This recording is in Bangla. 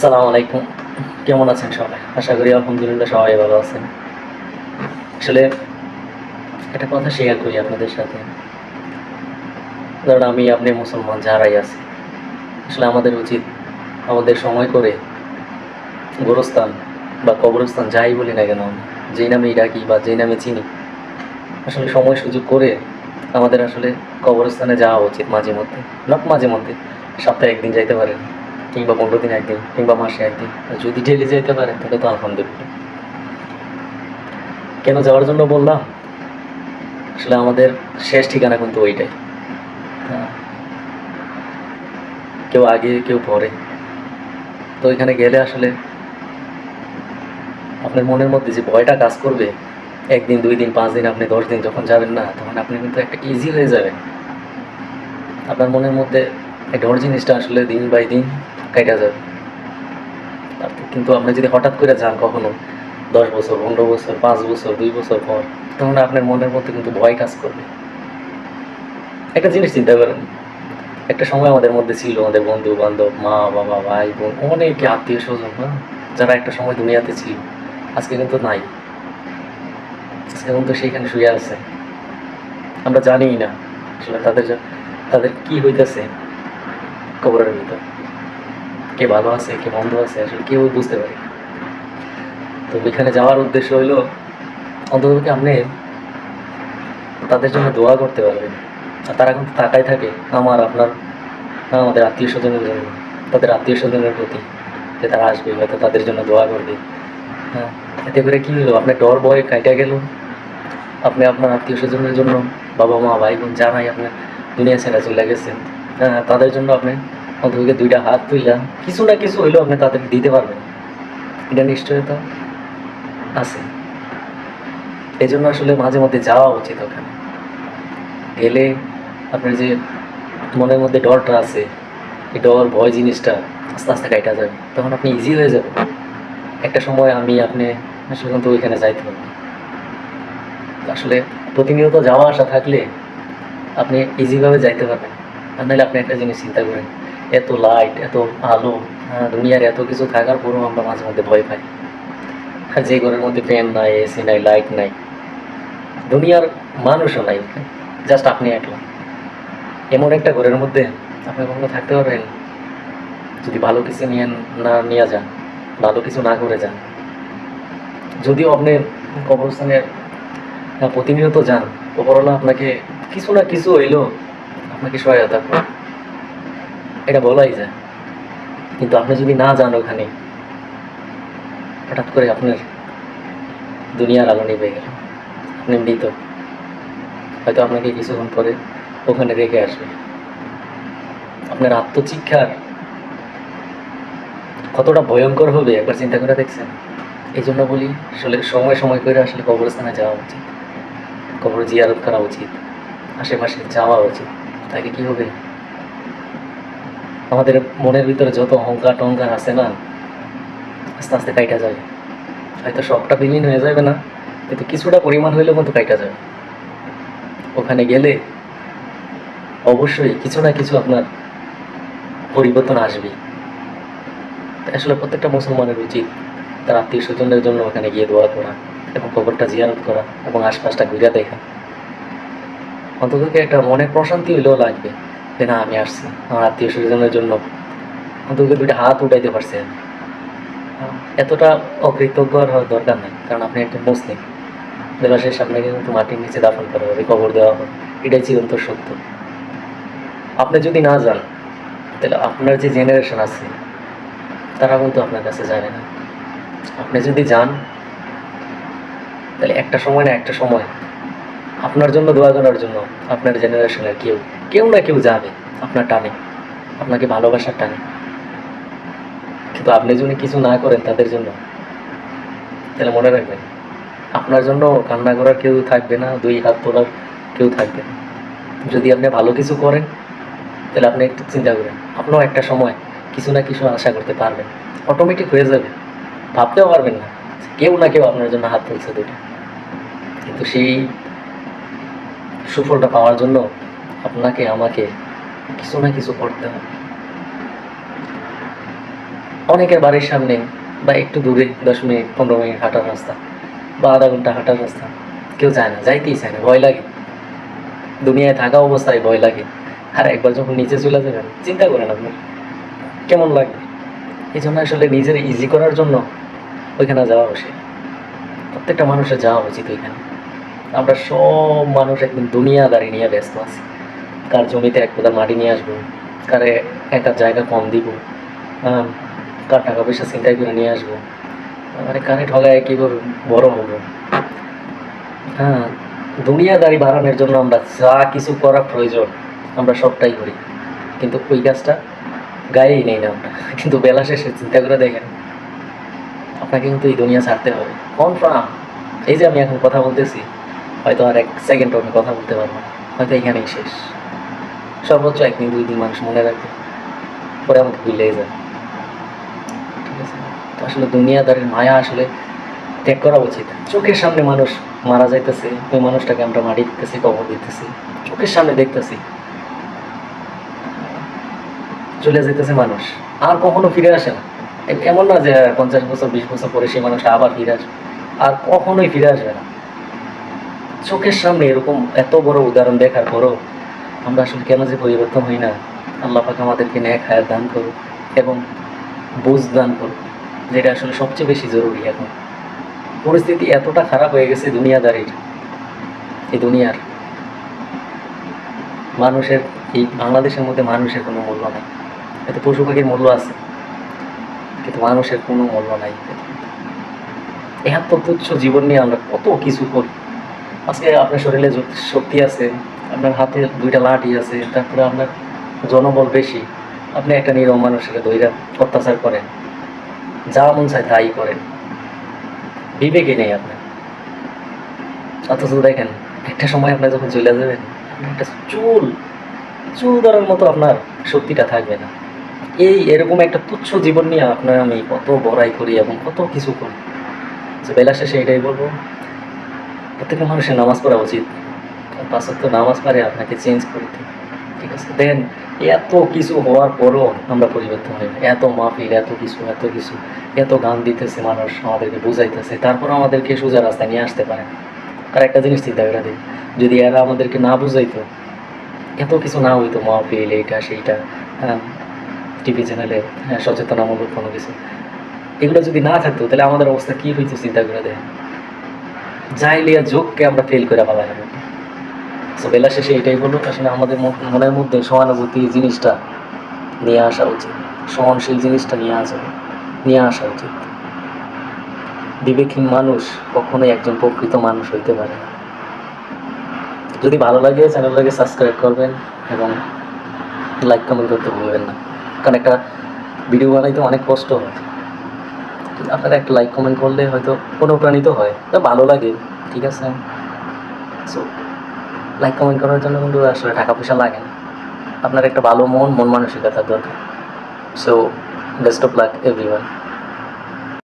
আসসালামু আলাইকুম। কেমন আছেন সবাই? আশা করি আলহামদুলিল্লাহ সবাই ভালো আছেন। আসলে একটা কথা শেয়ার করি আপনাদের সাথে। ধরুন আমি আপনি মুসলমান যারাই আছি, আসলে আমাদের উচিত আমাদের সময় করে গোরস্থান বা কবরস্থান যাই বলি না কেন আমরা, যেই নামেই ডাকি বা যেই নামে চিনি, আসলে সময় সুযোগ করে আমাদের আসলে কবরস্থানে যাওয়া উচিত মাঝে মধ্যে। নট মাঝে মধ্যে, সপ্তাহে ১ দিন যাইতে পারেন, কিংবা ১৫ দিনে ১ দিন, কিংবা মাসে ১ দিন। আর যদি ডেইলি যাইতে পারেন তাহলে তো আলহামদুলিল্লাহ। কেন যাওয়ার জন্য বললাম? আসলে আমাদের শেষ ঠিকানা কিন্তু ওইটাই। হ্যাঁ, কেউ আগে কেউ পরে। তো ওইখানে গেলে আসলে আপনার মনের মধ্যে যে ভয়টা কাজ করবে, ১ দিন ২ দিন ৫ দিন আপনি ১০ দিন যখন যাবেন না, তখন আপনি কিন্তু একটা ইজি হয়ে যাবেন। আপনার মনের মধ্যে এই ডর জিনিসটা আসলে দিন বাই দিন কাইটা যাবে। কিন্তু আপনি যদি হঠাৎ করে যান কখনো ১০ বছর, ১৫ বছর, ৫ বছর, ২ বছর পর, তখন আপনার মনের মধ্যে কিন্তু ভয় কাজ করবে। একটা জিনিস চিন্তা করেন, একটা সময় আমাদের মধ্যে ছিল, আমাদের বন্ধু-বান্ধব, মা-বাবা, ভাই-বোন, অনেকে আত্মীয়স্বজন, যারা একটা সময় দুনিয়াতে ছিল, আজকে কিন্তু নাই। আজকে কিন্তু সেইখানে শুয়ে আছে। আমরা জানিই না আসলে তাদের কি হইতেছে কবরের ভিতর। কে ভালো আছে, কে মন্দ আছে, আসলে কেউই বুঝতে পারি না। তো ওইখানে যাওয়ার উদ্দেশ্য হইলো অন্ততপক্ষে আপনি তাদের জন্য দোয়া করতে পারবেন। আর তারা কিন্তু তাকায় থাকে আপনার, আমাদের আত্মীয়স্বজনের জন্য, তাদের আত্মীয়স্বজনের প্রতি, যে তারা আসবে, হয়তো তাদের জন্য দোয়া করবে। হ্যাঁ, এতে করে কী হলো? আপনার ডর ভয় কাইটা গেল। আপনি আপনার আত্মীয়স্বজনের জন্য, বাবা মা ভাই বোন যারাই আপনার দুনিয়া ছেড়ে চলে গেছেন, হ্যাঁ, তাদের জন্য আপনি অন্তত ২টা হাত তুইলা কিছু না কিছু হইলেও আপনি তাদেরকে দিতে পারবেন। এটা নিশ্চয়তা আছে। এই জন্য আসলে মাঝে মধ্যে যাওয়া উচিত ওখানে। গেলে আপনার যে মনের মধ্যে ডরটা আছে, এই ডর ভয় জিনিসটা আস্তে আস্তে কাইটা যাবে। তখন আপনি ইজি হয়ে যাবে। একটা সময় আপনি আসলে কিন্তু ওইখানে যাইতে পারবেন। আসলে প্রতিনিয়ত যাওয়া আসা থাকলে আপনি ইজিভাবে যাইতে পারবেন। আর নাহলে আপনি একটা জিনিস চিন্তা করেন, এত লাইট, এত আলো, দুনিয়ার এত কিছু থাকার পরেও আমরা মাঝে মধ্যে ভয় পাই। আর যে ঘরের মধ্যে ফ্যান নাই, এসি নাই, লাইট নাই, দুনিয়ার মানুষও নাই, জাস্ট আপনি একলা, এমন একটা ঘরের মধ্যে আপনি কখনো থাকতে পারবেন? যদি ভালো কিছু না নিয়ে যান, ভালো কিছু না করে যান। যদিও আপনি কবরস্থানে প্রতিনিয়ত যান, ওপরওয়ালা আপনাকে কিছু না কিছু হইলেও আপনাকে সহায়তা করে, এটা বলাই যায়। কিন্তু আপনি যদি না যান ওখানে, হঠাৎ করে আপনার দুনিয়ার আলো নিভে গেল, আপনি মৃত, হয়তো আপনাকে কিছুক্ষণ পরে ওখানে রেখে আসবে। আপনার আত্মচিৎকার কতটা ভয়ঙ্কর হবে একবার চিন্তা করে দেখছেন? এই জন্য বলি, আসলে সময় সময় করে আসলে কবরস্থানে যাওয়া উচিত, কবর জিয়ারত করা উচিত, আশেপাশে যাওয়া উচিত। তাকে কি হবে, আমাদের মনের ভিতরে যত অহংকার টহংকার আছে না, আস্তে আস্তে কাইটা যাবে। হয়তো সবটা বিলীন হয়ে যাবে না, কিন্তু কিছুটা পরিমাণ হইলেও কিন্তু কাইটা যাবে। ওখানে গেলে অবশ্যই কিছু না কিছু আপনার পরিবর্তন আসবে। আসলে প্রত্যেকটা মুসলমানের উচিত তার আত্মীয় স্বজনদের জন্য ওখানে গিয়ে দোয়া করা, এবং কবরটা জিয়ারত করা, এবং আশপাশটা ঘুরে দেখা। অন্তত একটা মনে প্রশান্তি হইলেও লাগবে যে না, আমি আসছি আমার আত্মীয় স্বজনের জন্য, অন্তত ২টা হাত উঠাইতে পারছি আমি। এতটা অকৃতজ্ঞ হওয়ার দরকার নেই, কারণ আপনি একজন মুসলিম। দেবাশেষ আপনাকে কিন্তু মাটির নিচে দাফন করা হবে, কবর দেওয়া হবে, এটাই চিরন্তর সত্য। আপনি যদি না যান, তাহলে আপনার যে জেনারেশন আছে তারা কিন্তু আপনার কাছে যাবে না। আপনি যদি যান, তাহলে একটা সময় না একটা সময় আপনার জন্য দোয়া করার জন্য আপনার জেনারেশনের কেউ না কেউ যাবে আপনার টানে, আপনাকে ভালোবাসার টানে। কিন্তু আপনি যদি কিছু না করেন তাদের জন্য, তাহলে মনে রাখবেন আপনার জন্য কান্না করার কেউ থাকবে না, ২ হাত তোলার কেউ থাকবে না। যদি আপনি ভালো কিছু করেন, তাহলে আপনি একটু চিন্তা করেন, আপনিও একটা সময় কিছু না কিছু আশা করতে পারবেন, অটোমেটিক হয়ে যাবে। ভাবতেও পারবেন না কেউ না কেউ আপনার জন্য হাত তুলছে ২টা। কিন্তু সেই সুফলটা পাওয়ার জন্য আপনাকে আমাকে কিছু না কিছু করতে হবে। অনেকের বাড়ির সামনে বা একটু দূরে 10 মিনিট 15 মিনিট হাঁটার রাস্তা বা আধা ঘন্টা হাঁটার রাস্তা, কেউ যায় না, যাইতেই চায় না, ভয় লাগে। দুনিয়ায় থাকা অবস্থায় ভয় লাগে। আর একবার যখন নিচে চলে যাবেন, চিন্তা করেন আপনি কেমন লাগবে। এই জন্য আসলে নিজের ইজি করার জন্য ওইখানে যাওয়া উচিত, প্রত্যেকটা মানুষের যাওয়া উচিত ওইখানে। আমরা সব মানুষ একদম দুনিয়াদারি নিয়ে ব্যস্ত আছি। কার জমিতে এক কোদাল মাটি নিয়ে আসবো, কারে একার জায়গা কম দিব, কার টাকা পয়সা চিন্তাই করে নিয়ে আসবো, মানে কারে ঠগায় কীভাবে বড় হবো। হ্যাঁ, দুনিয়াদারি বাড়ানোর জন্য আমরা যা কিছু করা প্রয়োজন আমরা সবটাই করি, কিন্তু ওই কাজটা গায়েই নেই না আমরা। কিন্তু বেলা শেষে চিন্তা করে দেখেন, আপনাকে কিন্তু এই দুনিয়া ছাড়তে হবে কনফার্ম। এই যে আমি এখন কথা বলতেছি, হয়তো আর 1 সেকেন্ডও আমি কথা বলতে পারবো না, হয়তো এখানেই শেষ। সর্বোচ্চ 1 দিন 2 দিন মানুষ মনে রাখবে, পরে আমাকে ভুলেই যায়। ঠিক আছে, তো আসলে দুনিয়াদারির মায়া আসলে ত্যাগ করা উচিত। চোখের সামনে মানুষ মারা যাইতেছে, ওই মানুষটাকে আমরা মাটি দিতেছি, কবর দিতেছি, চোখের সামনে দেখতেছি চলে যেতেছে মানুষ, আর কখনো ফিরে আসে না। এমন না যে 50 বছর 20 বছর পরে সেই মানুষটা আবার ফিরে আসবে, আর কখনোই ফিরে আসবে না। চোখের সামনে এরকম এত বড় উদাহরণ দেখার পরও আমরা আসলে কেন যে পরিবর্তন হই না। আল্লাহ পাক আমাদেরকে নেক হায়াত দান করুক এবং বুঝ দান করুক, যেটা আসলে সবচেয়ে বেশি জরুরি। এখন পরিস্থিতি এতটা খারাপ হয়ে গেছে দুনিয়াদারির, এই দুনিয়ার মানুষের, এই বাংলাদেশের মধ্যে মানুষের কোনো মূল্য নাই। এতে পশু পাখির মূল্য আছে, কিন্তু মানুষের কোনো মূল্য নাই। এত তুচ্ছ জীবন নিয়ে আমরা কত কিছু করি। আজকে আপনার শরীরে শক্তি আছে, আপনার হাতে 2টা লাঠি আছে, তারপরে আপনার জনবল বেশি, আপনি একটা নিরীহ মানুষের ধৈর্য অত্যাচার করেন, যা মন চায় তাই করেন, বিবেকই নেই আপনার। অথচ দেখেন একটা সময় আপনার যখন চলে যাবেন, একটা চুল ধরার মতো আপনার শক্তিটা থাকবে না। এরকম একটা তুচ্ছ জীবন নিয়ে আপনার আমি কত বড়াই করি এবং কত কিছু করি। বেলা শেষে এটাই বলবো, প্রত্যেকটা মানুষের নামাজ পড়া উচিত। 5 ওয়াক্ত নামাজ পড়ে আপনাকে চেঞ্জ করতে। ঠিক আছে, দেন এত কিছু হওয়ার পরও আমরা পরিবর্তন হই না। এত মাহফিল, এত কিছু এত গান দিতেছে মানুষ, আমাদেরকে বুঝাইতেছে, তারপর আমাদেরকে সোজা রাস্তায় নিয়ে আসতে পারে না। আর একটা জিনিস চিন্তা করে দিই, যদি এরা আমাদেরকে না বুঝাইতো, এত কিছু না হইতো, মাহফিল এইটা সেইটা, হ্যাঁ টিভি চ্যানেলে সচেতনামূলক কোনো কিছু, এগুলো যদি না থাকতো তাহলে আমাদের অবস্থা কী হইতো চিন্তা করে দেয়। জাইলিয়া যোগকে আমরা ফেল করে পালাম। সো বেলা শেষে এটাই বলুন, আসলে আমাদের মনের মধ্যে সহানুভূতি জিনিসটা নিয়ে আসা উচিত, সহনশীল জিনিসটা নিয়ে আসা উচিত। বিবেকহীন মানুষ কখনোই একজন প্রকৃত মানুষ হইতে পারে না। যদি ভালো লাগে চ্যানেলটাকে সাবস্ক্রাইব করবেন এবং লাইক কমেন্ট করতে ভুলবেন না, কারণ একটা ভিডিও বানাইতে অনেক কষ্ট হয়। আপনারা একটা লাইক কমেন্ট করলে হয়তো অনুপ্রাণিত হয়, তা ভালো লাগে। ঠিক আছে, সো লাইক কমেন্ট করার জন্য কিন্তু আসলে টাকা পয়সা লাগে না, আপনার একটা ভালো মন মানসিকতার দরকার। So best of luck everyone.